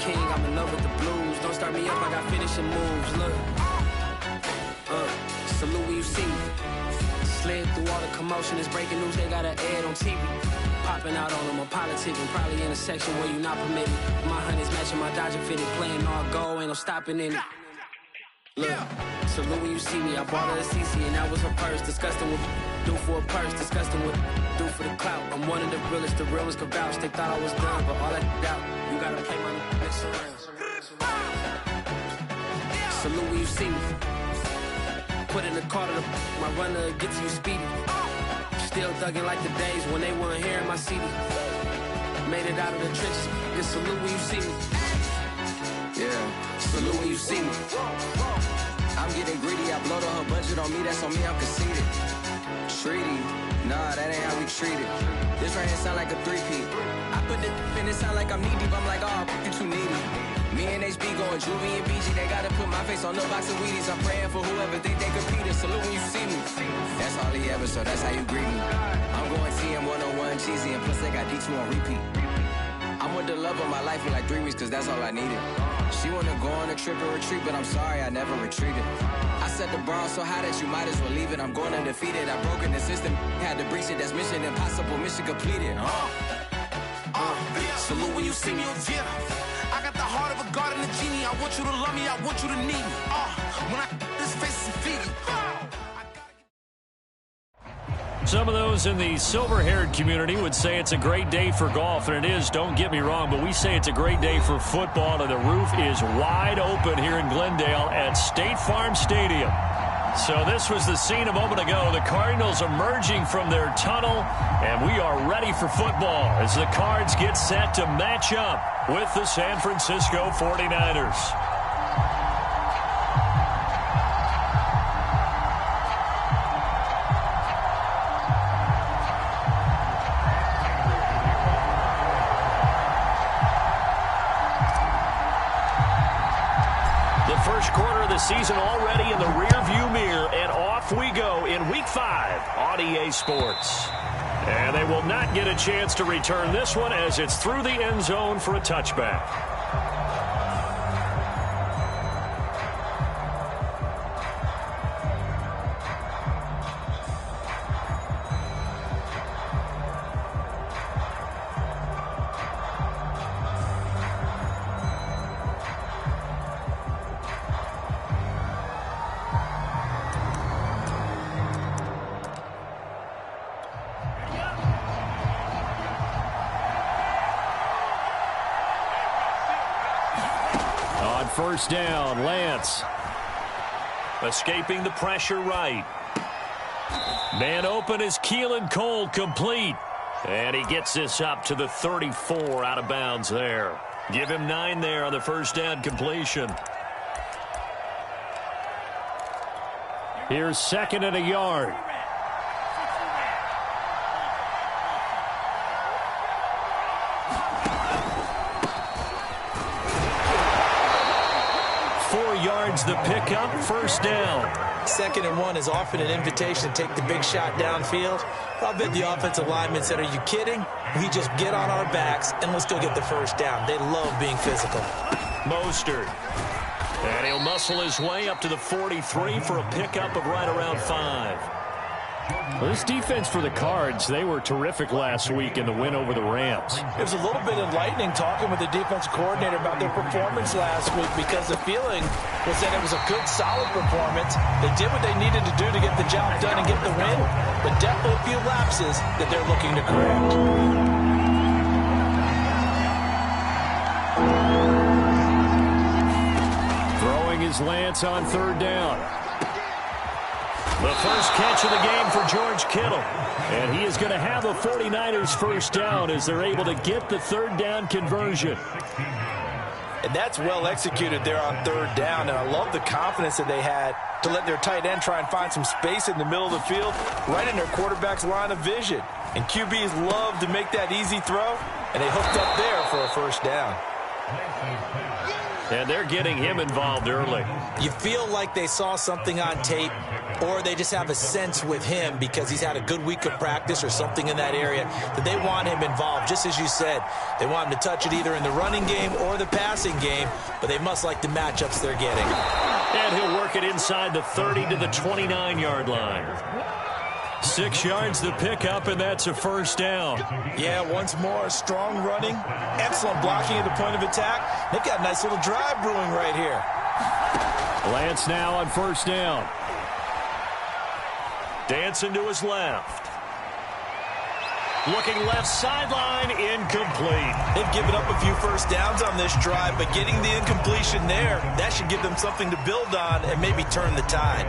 king, I'm in love with the blues. Don't start me up, I got finishing moves. Look, salute when you see me. Slid through all the commotion, it's breaking news, they got an ad on TV. Popping out on them, I'm politicking, probably in a section where you not permitted. My honey's matching my Dodger fitted, playing all goal, ain't no stopping in it. Look, salute when you see me, I bought her a CC and that was her purse. Disgusting with do for a purse, disgusting with do for the clout. I'm one of the realest could vouch. They thought I was done, but all that out, you gotta play my next round. Salute when you see me. Put in the car to my runner, get to you speedy. Still thugging like the days when they weren't here in my city. Made it out of the trenches. Just salute when you see me. Yeah, salute when you see me. I'm getting greedy, I blow the whole budget on me, that's on me, I'm conceited. Treaty, nah, that ain't how we treat it. This right here sound like a three-peat. I put the in it sound like I'm knee deep, I'm like, oh, you too needy. Me and HB going Juvie and BG, they gotta put my face on no box of Wheaties. I'm praying for whoever think they competed. Salute when you see me. That's all he ever, so that's how you greet me. I'm going TM 101 cheesy, and plus they got D2 on repeat. I'm with the love of my life for like 3 weeks, cause that's all I needed. She wanna go on a trip and retreat, but I'm sorry, I never retreated. I set the bar so high that you might as well leave it. I'm going undefeated, I broken the system, had to breach it, that's mission impossible, mission completed. Salute when you see me, yeah. I got the heart of a god and a genie. I want you to love me, I want you to need me. When I this face is feeding. Some of those in the silver-haired community would say it's a great day for golf, and it is, don't get me wrong, but we say it's a great day for football, and the roof is wide open here in Glendale at State Farm Stadium. So this was the scene a moment ago. The Cardinals emerging from their tunnel, and we are ready for football as the Cards get set to match up with the San Francisco 49ers. The season already in the rear-view mirror, and off we go in Week 5 on EA Sports. And they will not get a chance to return this one as it's through the end zone for a touchback. First down, Lance. Escaping the pressure right. Man open is Keelan Cole, complete. And he gets this up to the 34 out of bounds there. Give him 9 there on the first down completion. Here's 2nd and a yard. The pickup, first down. 2nd and 1 is often an invitation to take the big shot downfield. I bet the offensive linemen said, are you kidding? We just get on our backs and let's go get the first down. They love being physical. Mostert. And he'll muscle his way up to the 43 for a pickup of right around 5. Well, this defense for the Cards, they were terrific last week in the win over the Rams. It was a little bit enlightening talking with the defensive coordinator about their performance last week, because the feeling was that it was a good, solid performance. They did what they needed to do to get the job done and get the win, but definitely a few lapses that they're looking to correct. Throwing his Lance on 3rd down. The first catch of the game for George Kittle. And he is going to have a 49ers first down as they're able to get the 3rd down conversion. And that's well executed there on 3rd down. And I love the confidence that they had to let their tight end try and find some space in the middle of the field, right in their quarterback's line of vision. And QBs love to make that easy throw, and they hooked up there for a first down. And they're getting him involved early. You feel like they saw something on tape, or they just have a sense with him because he's had a good week of practice or something in that area that they want him involved. Just as you said, they want him to touch it either in the running game or the passing game, but they must like the matchups they're getting. And he'll work it inside the 30 to the 29-yard line. 6 yards the pickup, and that's a first down. Yeah, once more, strong running, excellent blocking at the point of attack. They've got a nice little drive brewing right here. Lance now on first down. Dancing to his left. Looking left sideline, incomplete. They've given up a few first downs on this drive, but getting the incompletion there, that should give them something to build on and maybe turn the tide.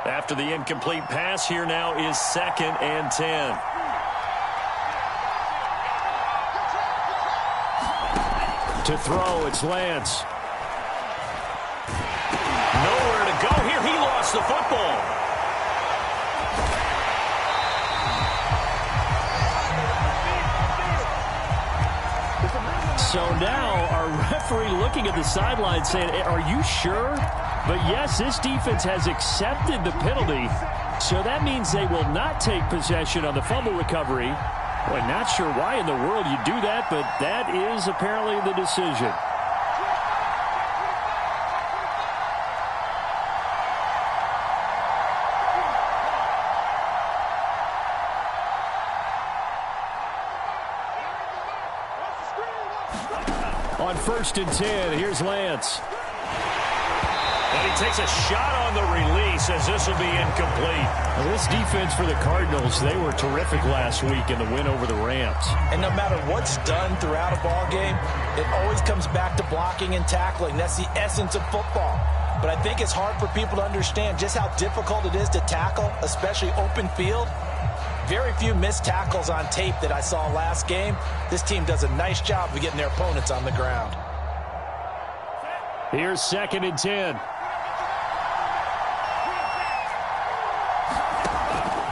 After the incomplete pass, here now is 2nd and 10. To throw, it's Lance. Nowhere to go here. He lost the football. So now our referee looking at the sideline saying, are you sure? But yes, this defense has accepted the penalty, so that means they will not take possession on the fumble recovery. Boy, not sure why in the world you do that, but that is apparently the decision. On 1st and 10, here's Lance. And he takes a shot on the release as this will be incomplete. Well, this defense for the Cardinals, they were terrific last week in the win over the Rams. And no matter what's done throughout a ball game, it always comes back to blocking and tackling. That's the essence of football. But I think it's hard for people to understand just how difficult it is to tackle, especially open field. Very few missed tackles on tape that I saw last game. This team does a nice job of getting their opponents on the ground. Here's 2nd and 10.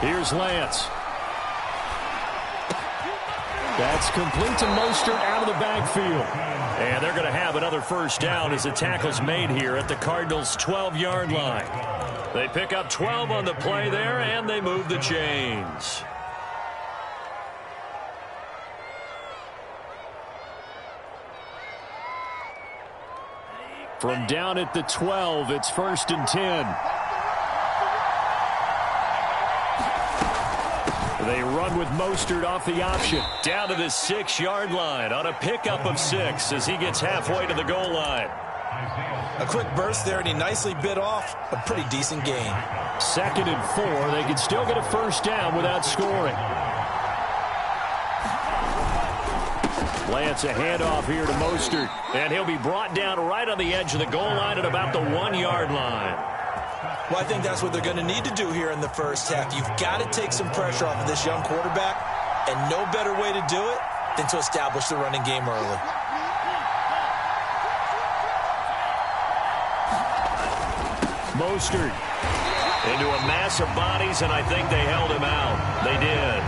Here's Lance. That's complete to Mostert out of the backfield. And they're going to have another first down as the tackle's made here at the Cardinals' 12-yard line. They pick up 12 on the play there, and they move the chains. From down at the 12, it's 1st and 10. They run with Mostert off the option. Down to the 6-yard line on a pickup of 6 as he gets halfway to the goal line. A quick burst there, and he nicely bit off a pretty decent gain. 2nd and 4. They can still get a first down without scoring. Lance, a handoff here to Mostert. And he'll be brought down right on the edge of the goal line at about the 1-yard line. Well, I think that's what they're going to need to do here in the first half. You've got to take some pressure off of this young quarterback, and no better way to do it than to establish the running game early. Mostert into a mass of bodies, and I think they held him out. They did.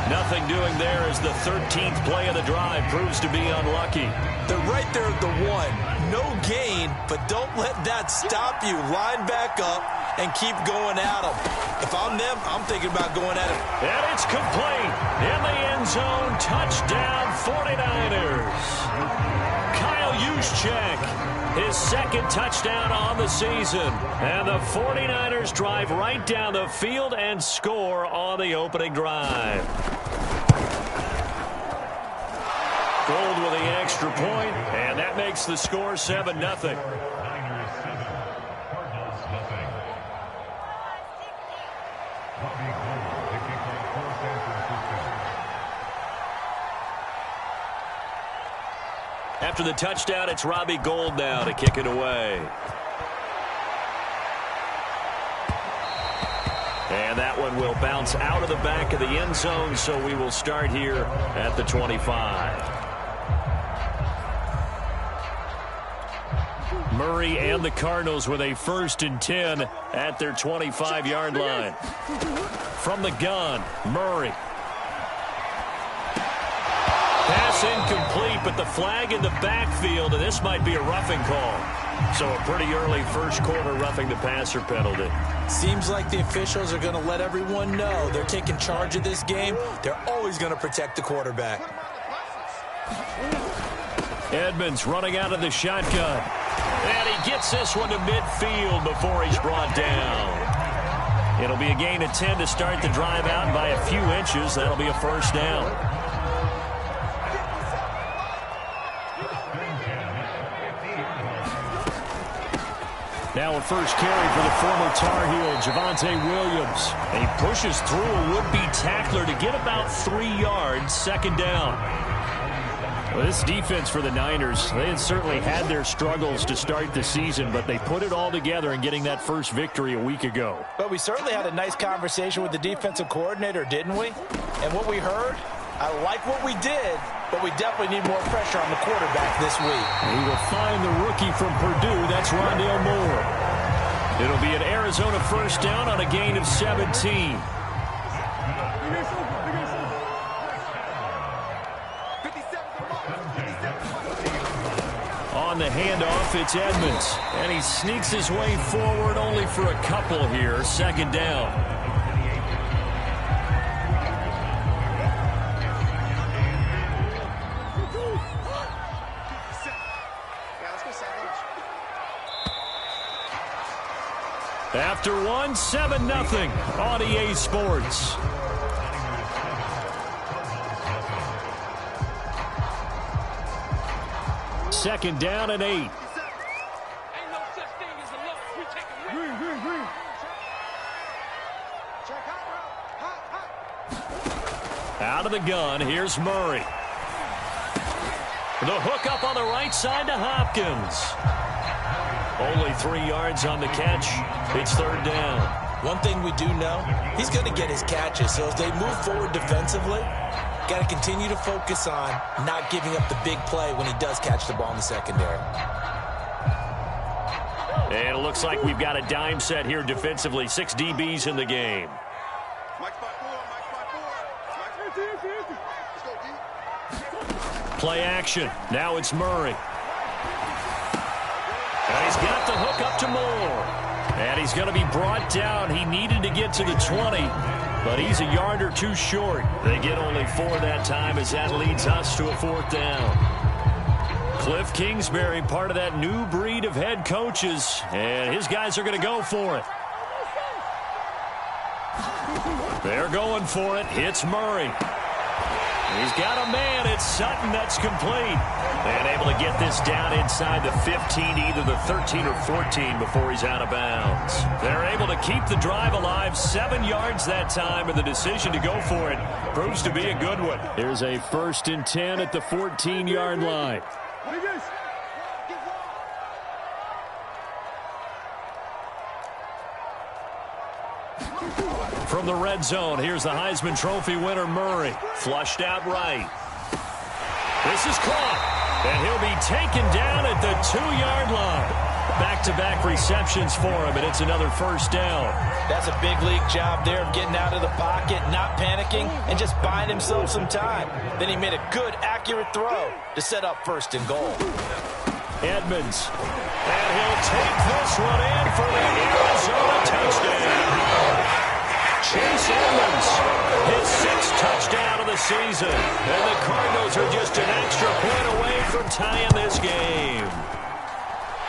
Nothing doing there as the 13th play of the drive proves to be unlucky. They're right there at the 1. No gain, but don't let that stop you. Line back up and keep going at them. If I'm them, I'm thinking about going at him. And it's complete. In the end zone, touchdown 49ers. Kyle Juszczyk, his 2nd touchdown on the season. And the 49ers drive right down the field and score on the opening drive. Gold with the extra point, and that makes the score 7-0. After the touchdown, it's Robbie Gould now to kick it away. And that one will bounce out of the back of the end zone, so we will start here at the 25. Murray and the Cardinals with a 1st and 10 at their 25-yard line. From the gun, Murray. Pass incomplete, but the flag in the backfield, and this might be a roughing call. So a pretty early first quarter roughing the passer penalty. Seems like the officials are going to let everyone know they're taking charge of this game. They're always going to protect the quarterback. Edmonds running out of the shotgun. And he gets this one to midfield before he's brought down. It'll be a gain of 10 to start the drive out, and by a few inches, that'll be a first down. Now a first carry for the former Tar Heel, Javonte Williams. And he pushes through a would-be tackler to get about 3 yards, second down. Well, this defense for the Niners, they had certainly had their struggles to start the season, but they put it all together in getting that first victory a week ago. But we certainly had a nice conversation with the defensive coordinator, didn't we? And what we heard, I like what we did, but we definitely need more pressure on the quarterback this week. He will find the rookie from Purdue. That's Rondale Moore. It'll be an Arizona first down on a gain of 17. On the handoff, it's Edmonds. And he sneaks his way forward only for a couple here. Second down. After one, 7-0 on EA Sports. Second down and 8. Out of the gun, here's Murray. The hook up on the right side to Hopkins. Only 3 yards on the catch. It's third down. One thing we do know, he's going to get his catches. So as they move forward defensively, got to continue to focus on not giving up the big play when he does catch the ball in the secondary. And it looks like we've got a dime set here defensively. 6 DBs in the game. Play action. Now it's Murray. And he's got the hook up to Moore. And he's going to be brought down. He needed to get to the 20, but he's a yard or 2 short. They get only 4 that time as that leads us to a fourth down. Cliff Kingsbury, part of that new breed of head coaches, and his guys are going to go for it. They're going for it. It's Murray. He's got a man. It's Sutton. That's complete. And able to get this down inside the 15, either the 13 or 14 before he's out of bounds. They're able to keep the drive alive. 7 yards that time, and the decision to go for it proves to be a good one. Here's a 1st and 10 at the 14-yard line. From the red zone, here's the Heisman Trophy winner, Murray. Flushed out right. This is caught, and he'll be taken down at the 2-yard line. Back-to-back receptions for him, and it's another first down. That's a big league job there of getting out of the pocket, not panicking, and just buying himself some time. Then he made a good, accurate throw to set up 1st and goal. Edmonds, and he'll take this one in for the Arizona touchdown. Chase Edmonds, his 6th touchdown of the season. And the Cardinals are just an extra point away from tying this game.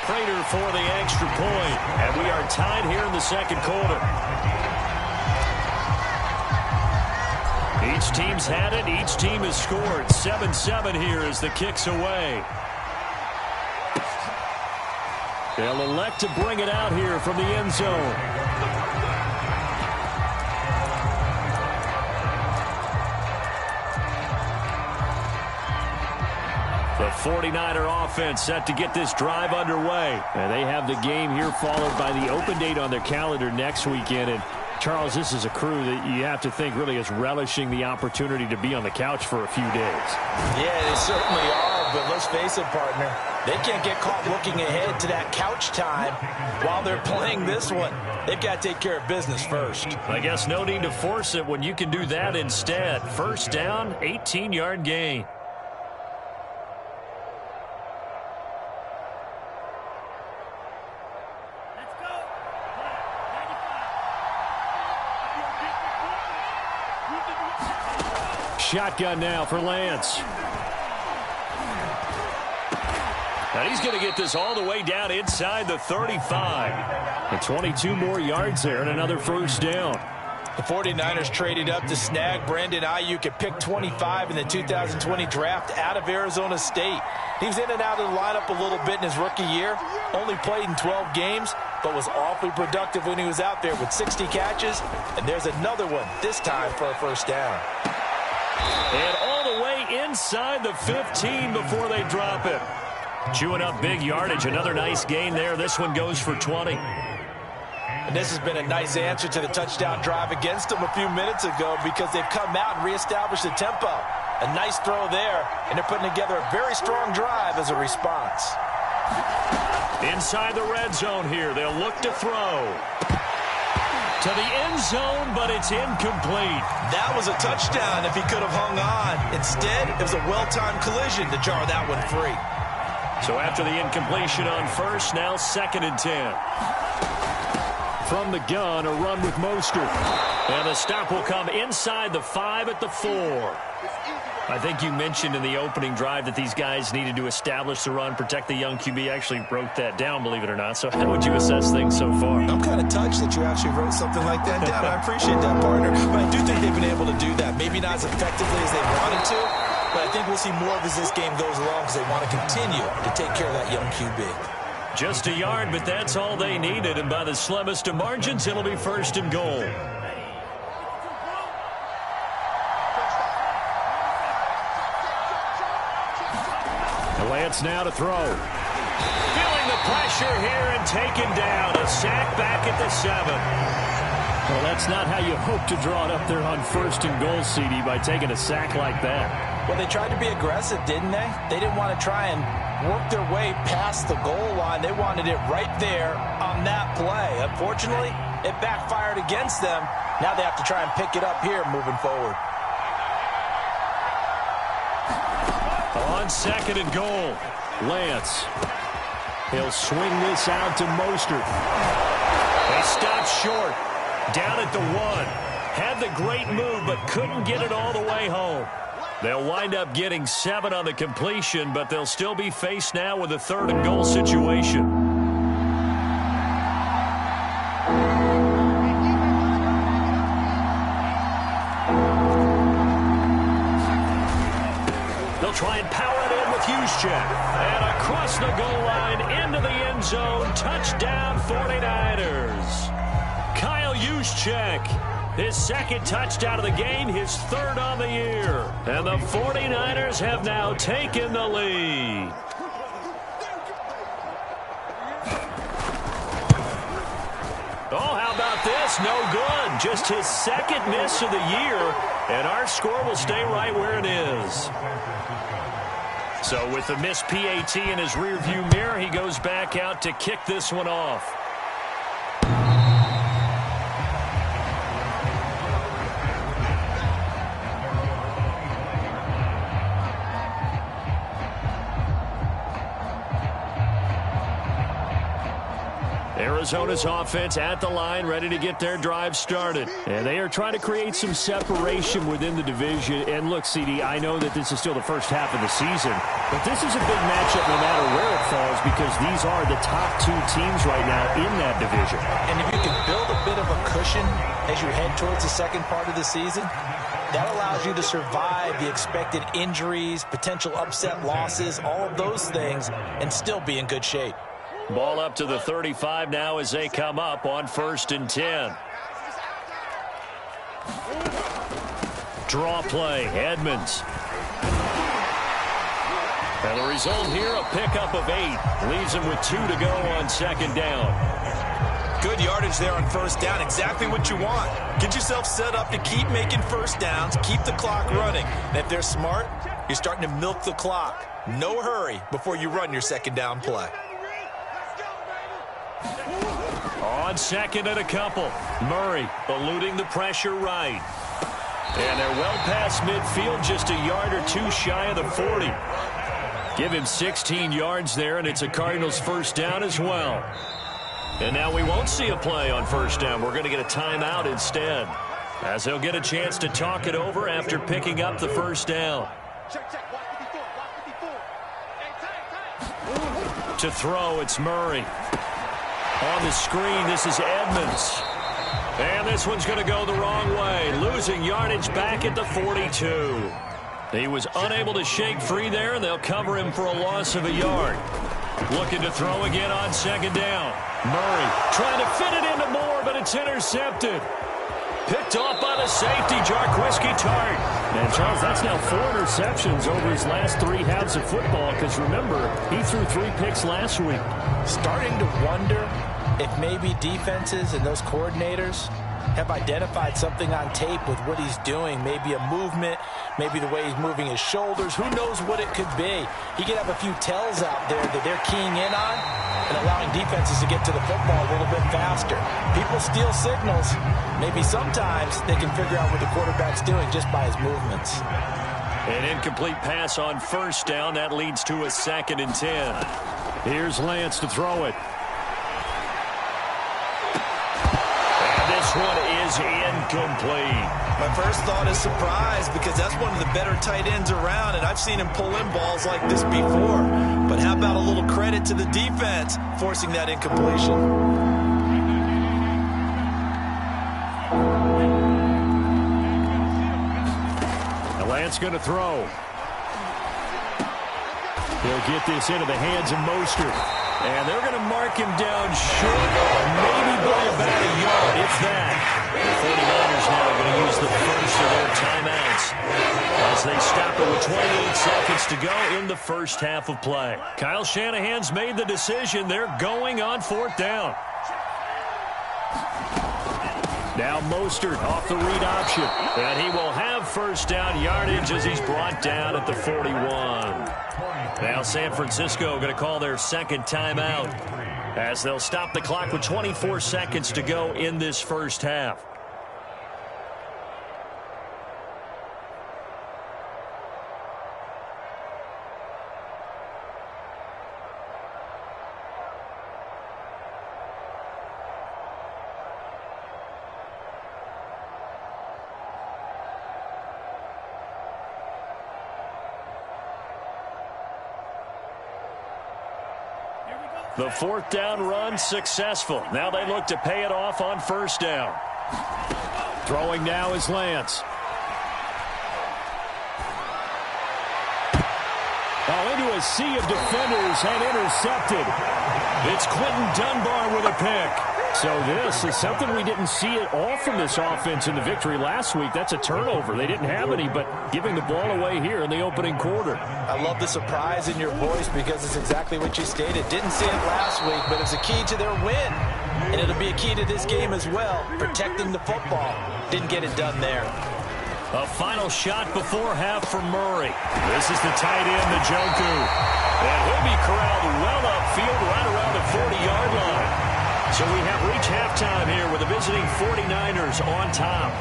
Prater for the extra point. And we are tied here in the second quarter. Each team's had it. Each team has scored. 7-7 here as the kick's away. They'll elect to bring it out here from the end zone. The 49er offense set to get this drive underway. And they have the game here followed by the open date on their calendar next weekend. And Charles, this is a crew that you have to think really is relishing the opportunity to be on the couch for a few days. Yeah, they certainly are, but let's face it, partner. They can't get caught looking ahead to that couch time while they're playing this one. They've got to take care of business first. I guess no need to force it when you can do that instead. First down, 18-yard gain. shotgun now for Lance. And he's going to get this all the way down inside the 35. And 22 more yards there and another first down. The 49ers traded up to snag Brandon Ayuk at pick 25 in the 2020 draft out of Arizona State. He was in and out of the lineup a little bit in his rookie year, only played in 12 games, but was awfully productive when he was out there with 60 catches. And there's another one, this time for a first down. And all the way inside the 15 before they drop it. Chewing up big yardage. Another nice gain there. This one goes for 20. And this has been a nice answer to the touchdown drive against them a few minutes ago because they've come out and reestablished the tempo. A nice throw there, and they're putting together a very strong drive as a response. Inside the red zone here. They'll look to throw. To the end zone, but it's incomplete. That was a touchdown if he could have hung on. Instead, it was a well-timed collision to jar that one free. So after the incompletion on first, now 2nd and 10. From the gun, a run with Mostert. And the stop will come inside the 5 at the 4. I think you mentioned in the opening drive that these guys needed to establish the run, protect the young QB. I actually wrote that down, believe it or not. So how would you assess things so far? I'm kind of touched that you actually wrote something like that down. I appreciate that, partner. But I do think they've been able to do that. Maybe not as effectively as they wanted to, but I think we'll see more of as this game goes along because they want to continue to take care of that young QB. Just a yard, but that's all they needed. And by the slimmest of margins, it'll be 1st and goal. Lance now to throw. Feeling the pressure here and taken down. A sack back at the 7. Well, that's not how you hope to draw it up there on 1st and goal, CD, by taking a sack like that. Well, they tried to be aggressive, didn't they? They didn't want to try and work their way past the goal line. They wanted it right there on that play. Unfortunately, it backfired against them. Now they have to try and pick it up here moving forward. On 2nd and goal, Lance. He'll swing this out to Mostert. They stopped short. Down at the 1. Had the great move, but couldn't get it all the way home. They'll wind up getting 7 on the completion, but they'll still be faced now with a 3rd and goal situation. They'll try and power it in with Juszczyk. And across the goal line, into the end zone, touchdown 49ers. Kyle Juszczyk, his 2nd touchdown of the game, his 3rd on the year. And the 49ers have now taken the lead. Oh, how about this? No good. Just his 2nd miss of the year, and our score will stay right where it is. So with the missed PAT in his rearview mirror, he goes back out to kick this one off. Arizona's offense at the line, ready to get their drive started. And they are trying to create some separation within the division. And look, CD, I know that this is still the first half of the season, but this is a big matchup no matter where it falls because these are the top 2 teams right now in that division. And if you can build a bit of a cushion as you head towards the second part of the season, that allows you to survive the expected injuries, potential upset losses, all of those things, and still be in good shape. Ball up to the 35 now as they come up on 1st and 10. Draw play, Edmonds. And the result here, a pickup of 8. Leaves him with 2 to go on 2nd down. Good yardage there on 1st down. Exactly what you want. Get yourself set up to keep making 1st downs, keep the clock running. And if they're smart, you're starting to milk the clock. No hurry before you run your 2nd down play. On 2nd and a couple. Murray eluding the pressure right. And they're well past midfield, just a yard or 2 shy of the 40. Give him 16 yards there, and it's a Cardinals 1st down as well. And now we won't see a play on 1st down. We're going to get a timeout instead. as they'll get a chance to talk it over after picking up the first down. To throw, it's Murray. On the screen, this is Edmonds. And this one's going to go the wrong way, losing yardage back at the 42. He was unable to shake free there, and they'll cover him for a loss of a yard. Looking to throw again on second down. Murray trying to fit it into Moore, but it's intercepted. Picked off by the safety, Jarquiski Tart. And, Charles, that's now 4 interceptions over his last 3 halves of football, because, remember, he threw 3 picks last week. Starting to wonder if maybe defenses and those coordinators have identified something on tape with what he's doing. Maybe a movement, maybe the way he's moving his shoulders. Who knows what it could be? He could have a few tells out there that they're keying in on and allowing defenses to get to the football a little bit faster. People steal signals. Maybe sometimes they can figure out what the quarterback's doing just by his movements. An incomplete pass on first down. That leads to a 2nd and 10. Here's Lance to throw it. This one is incomplete. My first thought is surprise, because that's one of the better tight ends around, and I've seen him pull in balls like this before. But how about a little credit to the defense forcing that incompletion? Now Lance going to throw. He'll get this into the hands of Mostert. And they're going to mark him down short, maybe by about a yard, if that. The 49ers now are going to use the first of their timeouts as they stop it with 28 seconds to go in the first half of play. Kyle Shanahan's made the decision. They're going on 4th down. Now Mostert off the read option. And he will have first down yardage as he's brought down at the 41. Now San Francisco going to call their 2nd timeout as they'll stop the clock with 24 seconds to go in this first half. The 4th down run successful. Now they look to pay it off on first down. Throwing now is Lance. Into a sea of defenders and intercepted. It's Quentin Dunbar with a pick. So this is something we didn't see at all from this offense in the victory last week. That's a turnover. They didn't have any, but giving the ball away here in the opening quarter. I love the surprise in your voice, because it's exactly what you stated. Didn't see it last week, but it's a key to their win. And it'll be a key to this game as well, protecting the football. Didn't get it done there. A final shot before half for Murray. This is the tight end, Njoku. And he'll be corralled well upfield right around the 40-yard line. So we have reached halftime here with the visiting 49ers on top.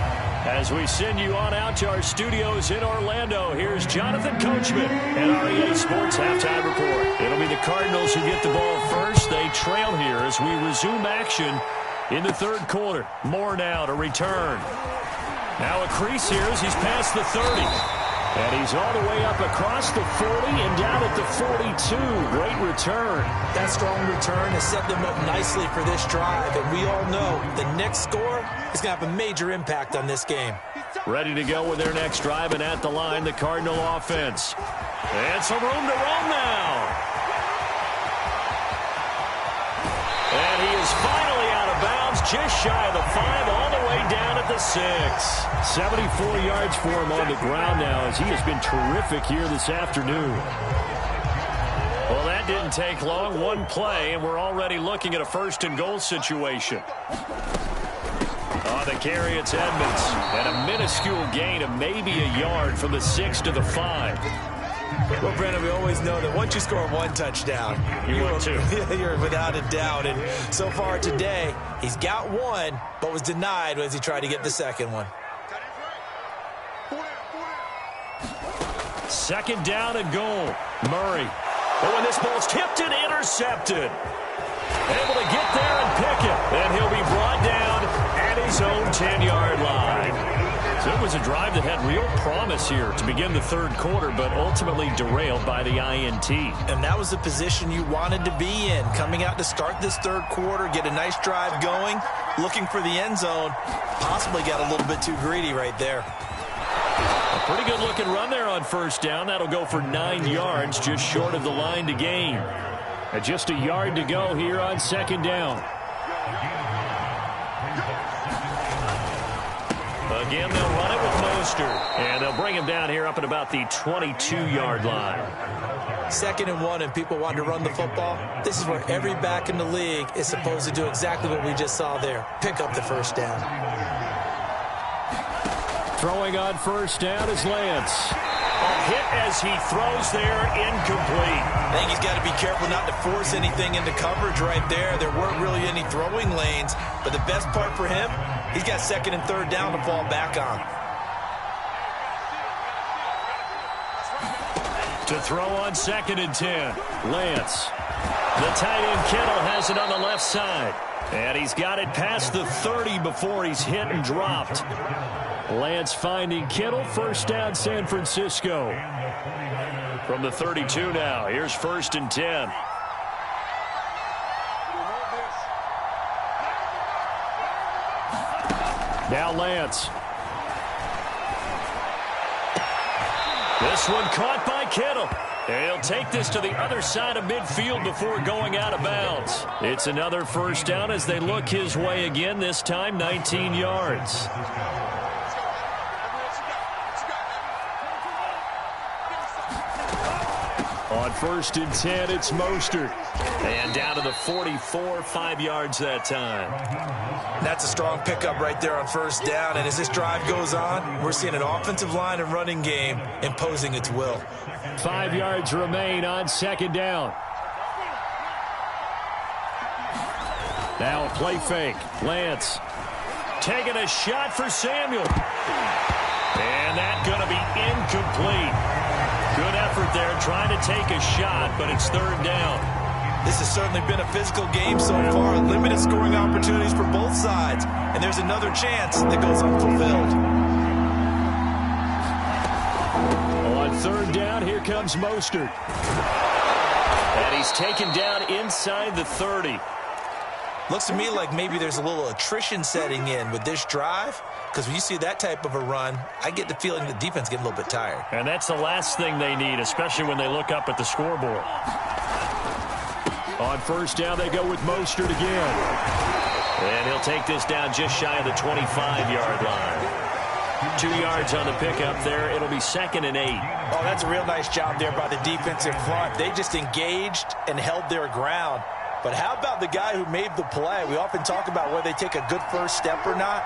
As we send you on out to our studios in Orlando, here's Jonathan Coachman and our EA Sports Halftime Report. It'll be the Cardinals who get the ball first. They trail here as we resume action in the 3rd quarter. Moore now to return. Now a crease here as he's past the 30. And he's all the way up across the 40 and down at the 42. Great return. That strong return has set them up nicely for this drive. And we all know the next score is going to have a major impact on this game. Ready to go with their next drive, and at the line, the Cardinal offense. And some room to run now. And he is finally out of bounds, just shy of the 5, all the way down at the 6. 74 yards for him on the ground now, as he has been terrific here this afternoon. Well, that didn't take long. One play, and we're already looking at a 1st and goal situation. On the carry, it's Edmonds. And a minuscule gain of maybe a yard from the 6 to the 5. Well, Brandon, we always know that once you score 1 touchdown, you're without a doubt. And so far today, he's got 1, but was denied as he tried to get the 2nd one. 2nd down and goal. Murray. Oh, and this ball's tipped and intercepted. Able to get there and pick it. And he'll be brought down at his own 10-yard line. So it was a drive that had real promise here to begin the third quarter, but ultimately derailed by the INT. And that was the position you wanted to be in, coming out to start this third quarter, get a nice drive going, looking for the end zone. Possibly got a little bit too greedy right there. A pretty good-looking run there on first down. That'll go for 9 yards, just short of the line to gain. And just a yard to go here on second down. Again, they'll run it with Mostert. And they'll bring him down here up at about the 22-yard line. 2nd and 1, and people want to run the football. This is where every back in the league is supposed to do exactly what we just saw there. Pick up the first down. Throwing on first down is Lance. A hit as he throws there, incomplete. I think he's got to be careful not to force anything into coverage right there. There weren't really any throwing lanes, but the best part for him, he's got 2nd and 3rd down to fall back on. To throw on 2nd and 10, Lance. The tight end Kittle has it on the left side. And he's got it past the 30 before he's hit and dropped. Lance finding Kittle, first down San Francisco. From the 32 now, here's 1st and 10. Now Lance. This one caught by Kittle. He'll take this to the other side of midfield before going out of bounds. It's another first down as they look his way again, this time 19 yards. On 1st and 10, it's Mostert. And down to the 44, 5 yards that time. That's a strong pickup right there on first down. And as this drive goes on, we're seeing an offensive line and running game imposing its will. 5 yards remain on 2nd down. Now a play fake. Lance taking a shot for Samuel. And that's going to be incomplete. Good effort there trying to take a shot, but it's 3rd down. This has certainly been a physical game so far. Limited scoring opportunities for both sides. And there's another chance that goes unfulfilled. On 3rd down, here comes Mostert. And he's taken down inside the 30. Looks to me like maybe there's a little attrition setting in with this drive, because when you see that type of a run, I get the feeling the defense getting a little bit tired. And that's the last thing they need, especially when they look up at the scoreboard. On first down, they go with Mostert again. And he'll take this down just shy of the 25-yard line. 2 yards on the pickup there. It'll be 2nd and 8. Oh, that's a real nice job there by the defensive front. They just engaged and held their ground. But how about the guy who made the play? We often talk about whether they take a good first step or not.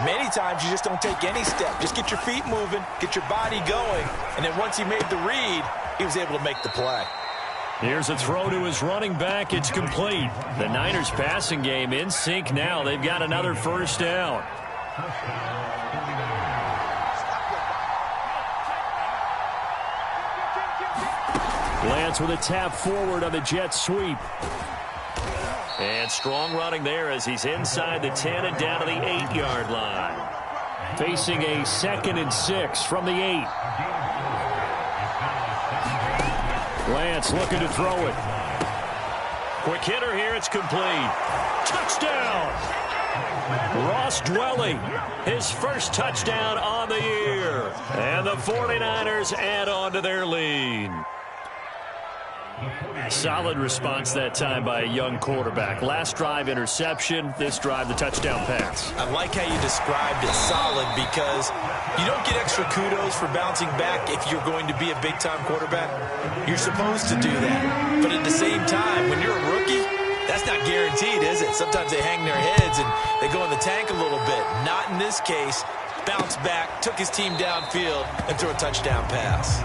Many times you just don't take any step. Just get your feet moving, get your body going, and then once he made the read, he was able to make the play. Here's a throw to his running back. It's complete. The Niners passing game in sync now. They've got another first down. Lance with a tap forward on the jet sweep. And strong running there as he's inside the 10 and down to the 8-yard line. Facing a 2nd and 6 from the 8. Lance looking to throw it. Quick hitter here. It's complete. Touchdown. Ross Dwelly, his first touchdown on the year. And the 49ers add on to their lead. Solid response that time by a young quarterback. Last drive, interception. This drive, the touchdown pass. I like how you described it, solid, because you don't get extra kudos for bouncing back if you're going to be a big-time quarterback. You're supposed to do that. But at the same time, when you're a rookie, that's not guaranteed, is it? Sometimes they hang their heads and they go in the tank a little bit. Not in this case. Bounced back, took his team downfield, and threw a touchdown pass.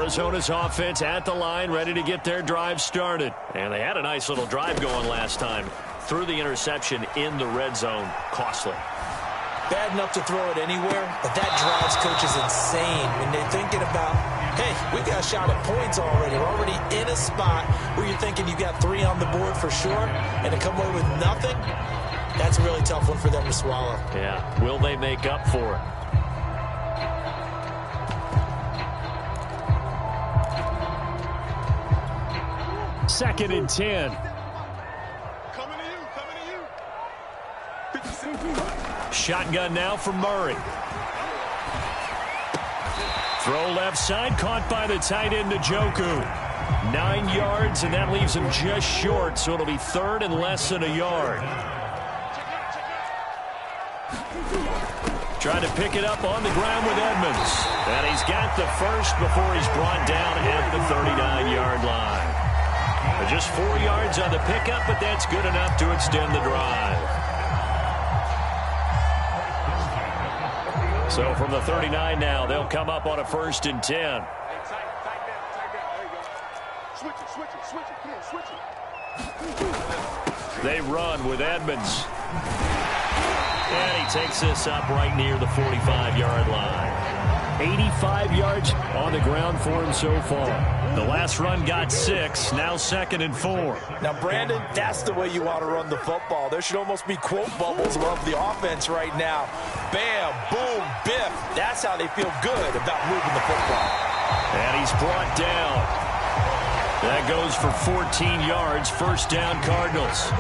Arizona's offense at the line, ready to get their drive started. And they had a nice little drive going last time. Threw the interception in the red zone. Costly. Bad enough to throw it anywhere, but that drives coaches insane when they're thinking about, hey, we got a shot at points already. We're already in a spot where you're thinking you got 3 on the board for sure, and to come away with nothing, that's a really tough one for them to swallow. Yeah, will they make up for it? Second and 10. Coming to you. Shotgun now for Murray. Throw left side, caught by the tight end Njoku. 9 yards, and that leaves him just short, so it'll be third and less than a yard. Trying to pick it up on the ground with Edmonds. And he's got the first before he's brought down at the 39-yard line. Just 4 yards on the pickup, but that's good enough to extend the drive. So from the 39 now, they'll come up on a 1st and 10. Tight down. There you go. Switch it. Come on, switch it. They run with Edmonds. And he takes this up right near the 45-yard line. 85 yards on the ground for him so far. The last run got 6, now 2nd and 4. Now, Brandon, that's the way you want to run the football. There should almost be quote bubbles above the offense right now. Bam, boom, biff. That's how they feel good about moving the football. And he's brought down. That goes for 14 yards. 1st down, Cardinals.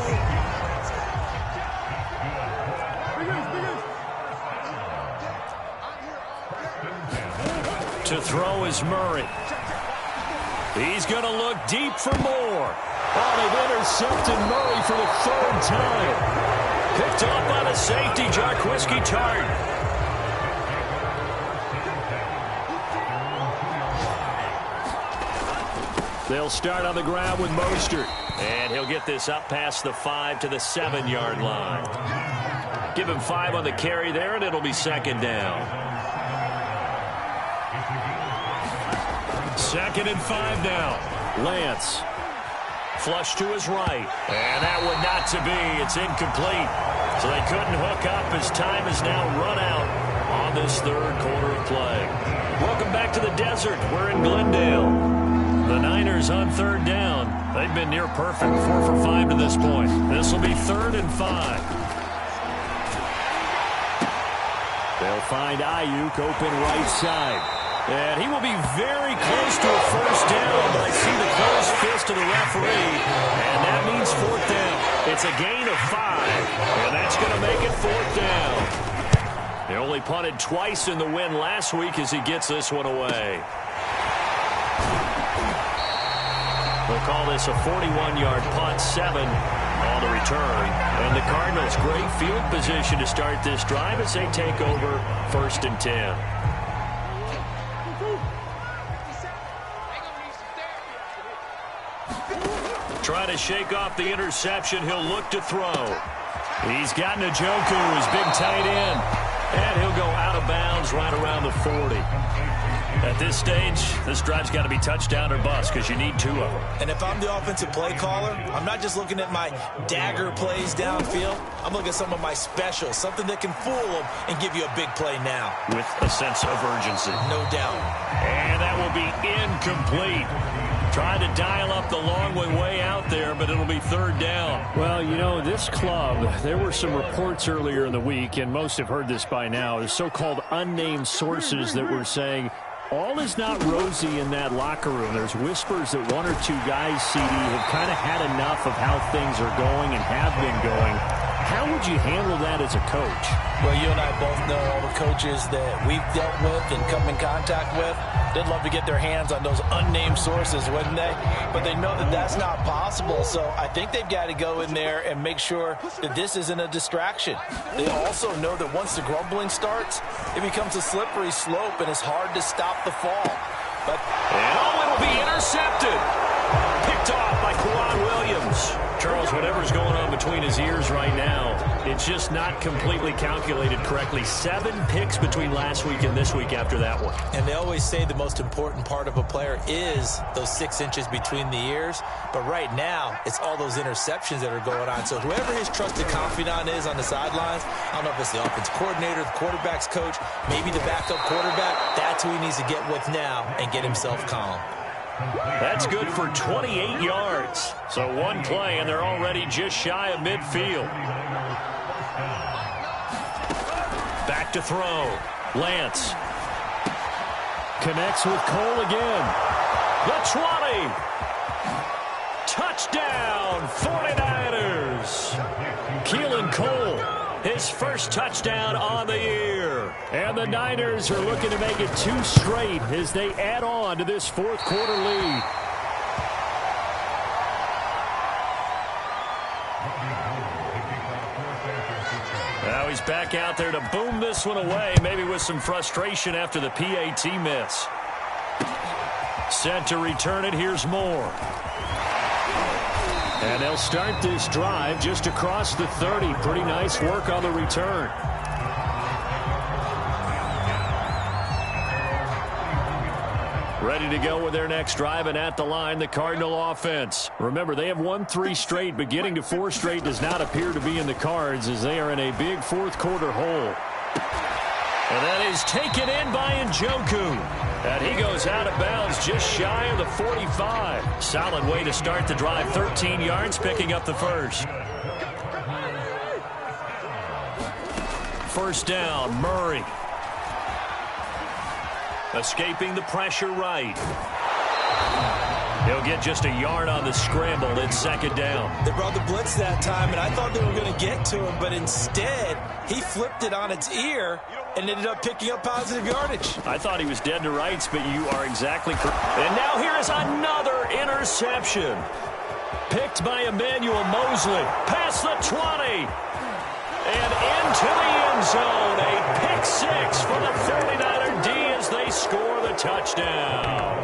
To throw is Murray. He's going to look deep for more. Oh, they've intercepted Murray for the 3rd time. Picked off by the safety, Jarquiski Tart. They'll start on the ground with Mostert. And he'll get this up past the 5 to the 7-yard line. Give him 5 on the carry there, and it'll be 2nd down. 2nd and 5 now. Lance. Flush to his right. And that one not to be. It's incomplete. So they couldn't hook up as time is now run out on this 3rd quarter of play. Welcome back to the desert. We're in Glendale. The Niners on 3rd down. They've been near perfect. 4 for 5 to this point. This will be 3rd and 5. They'll find Ayuk open right side. And he will be very close to a 1st down, but I see the closed fist of the referee, and that means 4th down. It's a gain of 5, and that's going to make it 4th down. They only punted twice in the win last week as he gets this one away. They'll call this a 41-yard punt, 7 on the return. And the Cardinals, great field position to start this drive as they take over 1st and 10. Trying to shake off the interception. He'll look to throw. He's got Njoku, his big tight end. And he'll go out of bounds right around the 40. At this stage, this drive's got to be touchdown or bust because you need 2 of them. And if I'm the offensive play caller, I'm not just looking at my dagger plays downfield. I'm looking at some of my specials, something that can fool them and give you a big play now. With a sense of urgency. No doubt. And that will be incomplete. Trying to dial up the long way out there, but it'll be 3rd down. Well, you know, this club, there were some reports earlier in the week, and most have heard this by now, the so-called unnamed sources that were saying all is not rosy in that locker room. There's whispers that 1 or 2 guys, CD, have kind of had enough of how things are going and have been going. How would you handle that as a coach? Well, you and I both know all the coaches that we've dealt with and come in contact with. They'd love to get their hands on those unnamed sources, wouldn't they? But they know that that's not possible, so I think they've got to go in there and make sure that this isn't a distraction. They also know that once the grumbling starts, it becomes a slippery slope, and it's hard to stop the fall. But it'll be intercepted. Picked off by Kwan Williams. Charles, whatever's going on between his ears right now, It's just not completely calculated correctly. 7 picks between last week and this week after that one. And they always say the most important part of a player is those 6 inches between the ears. But right now, it's all those interceptions that are going on. So whoever his trusted confidant is on the sidelines, I don't know if it's the offense coordinator, the quarterback's coach, maybe the backup quarterback, that's who he needs to get with now and get himself calm. That's good for 28 yards. So one play, and they're already just shy of midfield. Back to throw. Lance. Connects with Cole again. The 20. Touchdown, 49ers. Keelan Cole, his first touchdown on the year. And the Niners are looking to make it 2 straight as they add on to this fourth quarter lead. Now he's back out there to boom this one away, maybe with some frustration after the PAT miss. Set to return it, here's Moore. And they'll start this drive just across the 30. Pretty nice work on the return. Ready to go with their next drive, and at the line, the Cardinal offense. Remember, they have won 3 straight, but getting to 4 straight does not appear to be in the cards as they are in a big fourth quarter hole. And that is taken in by Njoku. And he goes out of bounds just shy of the 45. Solid way to start the drive. 13 yards, picking up the first. First down, Murray. Escaping the pressure right. He'll get just a yard on the scramble. It's second down. They brought the blitz that time, and I thought they were going to get to him, but instead, he flipped it on its ear and ended up picking up positive yardage. I thought he was dead to rights, but you are exactly correct. And now here is another interception. Picked by Emmanuel Mosley. Past the 20. And into the end zone. A pick 6 for the 49er D as they score the touchdown.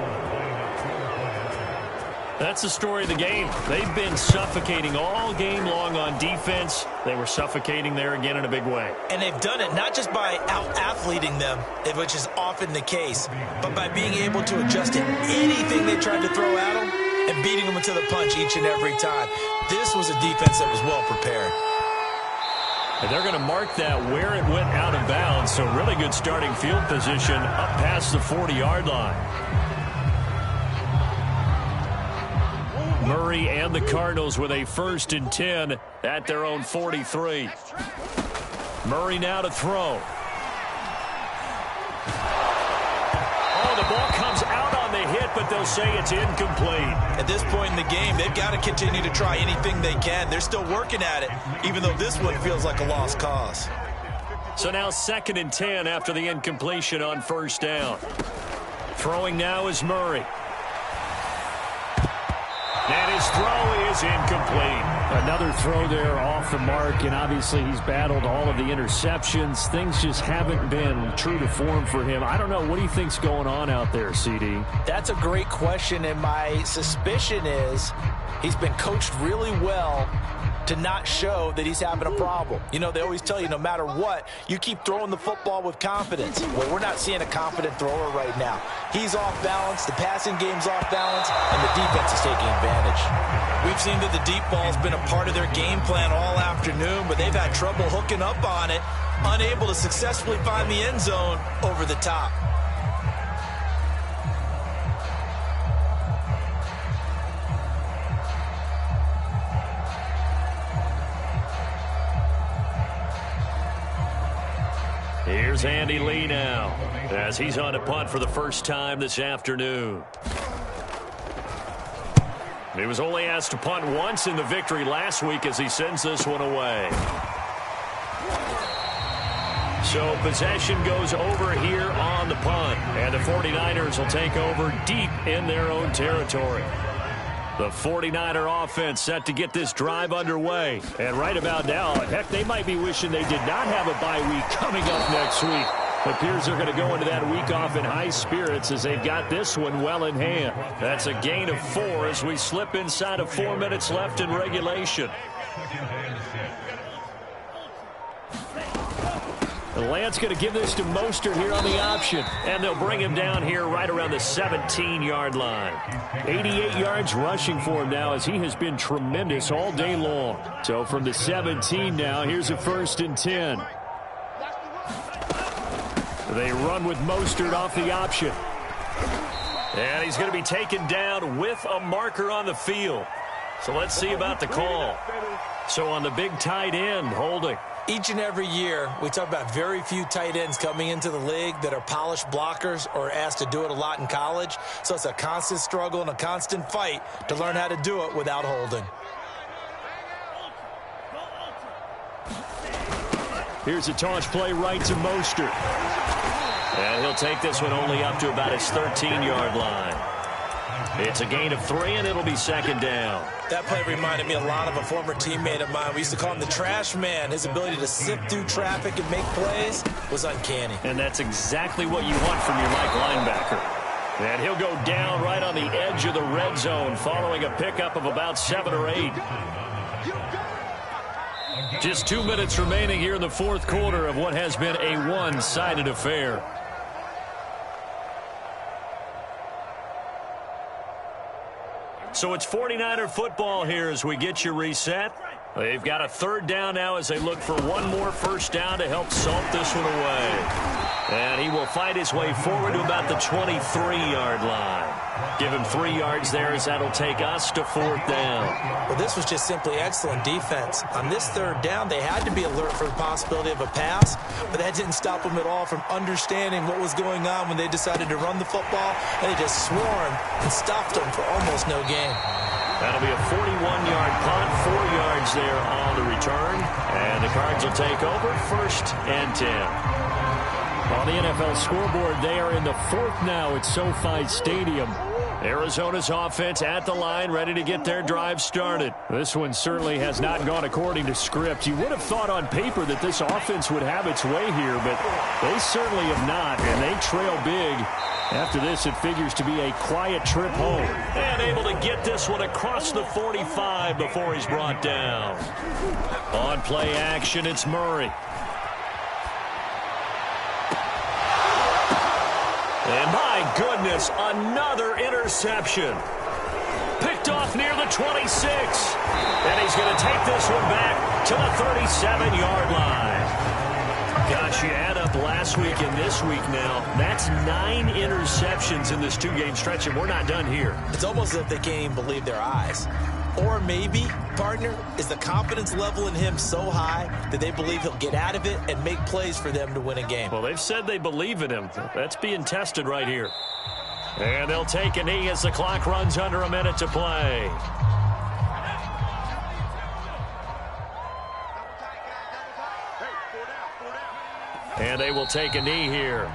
That's the story of the game. They've been suffocating all game long on defense. They were suffocating there again in a big way. And they've done it not just by out-athleting them, which is often the case, but by being able to adjust to anything they tried to throw at them and beating them into the punch each and every time. This was a defense that was well prepared. And they're going to mark that where it went out of bounds, so really good starting field position up past the 40-yard line. Murray and the Cardinals with a 1st and 10 at their own 43. Murray now to throw. Oh, the ball comes out on the hit, but they'll say it's incomplete. At this point in the game, they've got to continue to try anything they can. They're still working at it, even though this one feels like a lost cause. So now 2nd and 10 after the incompletion on 1st down. Throwing now is Murray. And his throw is incomplete. Another throw there off the mark, and obviously he's battled all of the interceptions. Things just haven't been true to form for him. I don't know. What do you think's going on out there, CD? That's a great question, and my suspicion is he's been coached really well to not show that he's having a problem. You know, they always tell you no matter what, you keep throwing the football with confidence. Well, we're not seeing a confident thrower right now. He's off balance, the passing game's off balance, and the defense is taking advantage. We've seen that the deep ball's been a part of their game plan all afternoon, but they've had trouble hooking up on it, unable to successfully find the end zone over the top. Here's Andy Lee now as he's on a punt for the first time this afternoon. He was only asked to punt once in the victory last week as he sends this one away. So possession goes over here on the punt, and the 49ers will take over deep in their own territory. The 49er offense set to get this drive underway. And right about now, heck, they might be wishing they did not have a bye week coming up next week. It appears they're going to go into that week off in high spirits as they've got this one well in hand. That's a gain of 4 as we slip inside of 4 minutes left in regulation. Lance going to give this to Mostert here on the option. And they'll bring him down here right around the 17-yard line. 88 yards rushing for him now as he has been tremendous all day long. So from the 17 now, here's a 1st and 10. They run with Mostert off the option. And he's going to be taken down with a marker on the field. So let's see about the call. So on the big tight end, holding. Each and every year, we talk about very few tight ends coming into the league that are polished blockers or asked to do it a lot in college. So it's a constant struggle and a constant fight to learn how to do it without holding. Here's a toss play right to Mostert. And he'll take this one only up to about his 13-yard line. It's a gain of 3, and it'll be 2nd down. That play reminded me a lot of a former teammate of mine. We used to call him the trash man. His ability to sift through traffic and make plays was uncanny. And that's exactly what you want from your Mike linebacker. And he'll go down right on the edge of the red zone following a pickup of about 7 or 8. Just 2 minutes remaining here in the 4th quarter of what has been a one-sided affair. So it's 49er football here as we get you reset. They've got a 3rd down now as they look for one more 1st down to help salt this one away. And he will fight his way forward to about the 23-yard line. Give him 3 yards there as that'll take us to 4th down. Well, this was just simply excellent defense. On this 3rd down, they had to be alert for the possibility of a pass, but that didn't stop them at all from understanding what was going on when they decided to run the football. They just swarmed and stopped them for almost no gain. That'll be a 41-yard punt, 4 yards there on the return. And the Cards will take over 1st and 10. On the NFL scoreboard, they are in the 4th now at SoFi Stadium. Arizona's offense at the line, ready to get their drive started. This one certainly has not gone according to script. You would have thought on paper that this offense would have its way here, but they certainly have not, and they trail big. After this, it figures to be a quiet trip home. And able to get this one across the 45 before he's brought down. On play action, it's Murray. And my goodness, another interception. Picked off near the 26. And he's going to take this one back to the 37-yard line. Gosh, you add up last week and this week now, that's 9 interceptions in this 2-game stretch, and we're not done here. It's almost as if they can't even believe their eyes. Or maybe, partner, is the confidence level in him so high that they believe he'll get out of it and make plays for them to win a game. Well, they've said they believe in him. That's being tested right here. And they'll take a knee as the clock runs under a minute to play. And they will take a knee here.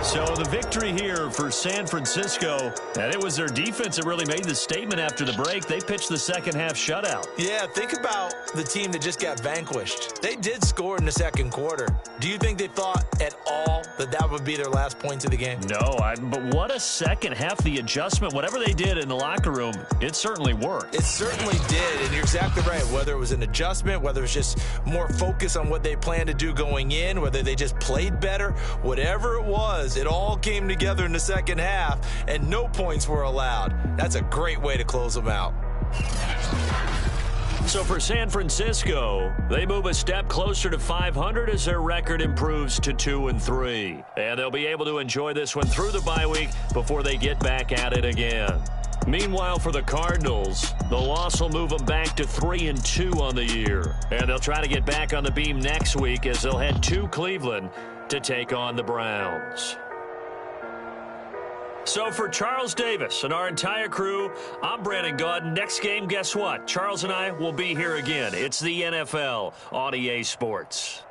So the victory here for San Francisco, and it was their defense that really made the statement after the break. They pitched the second half shutout. Yeah, think about the team that just got vanquished. They did score in the 2nd quarter. Do you think they thought at all that that would be their last points of the game? No, but what a second half. The adjustment, whatever they did in the locker room, it certainly worked. It certainly did, and you're exactly right. Whether it was an adjustment, whether it was just more focus on what they planned to do going in, whether they just played better, whatever it was, it all came together in the second half, and no points were allowed. That's a great way to close them out. So for San Francisco, they move a step closer to 500 as their record improves to 2-3. And they'll be able to enjoy this one through the bye week before they get back at it again. Meanwhile, for the Cardinals, the loss will move them back to 3-2 on the year. And they'll try to get back on the beam next week as they'll head to Cleveland to take on the Browns. So for Charles Davis and our entire crew, I'm Brandon Gaudin. Next game, guess what? Charles and I will be here again. It's the NFL on EA Sports.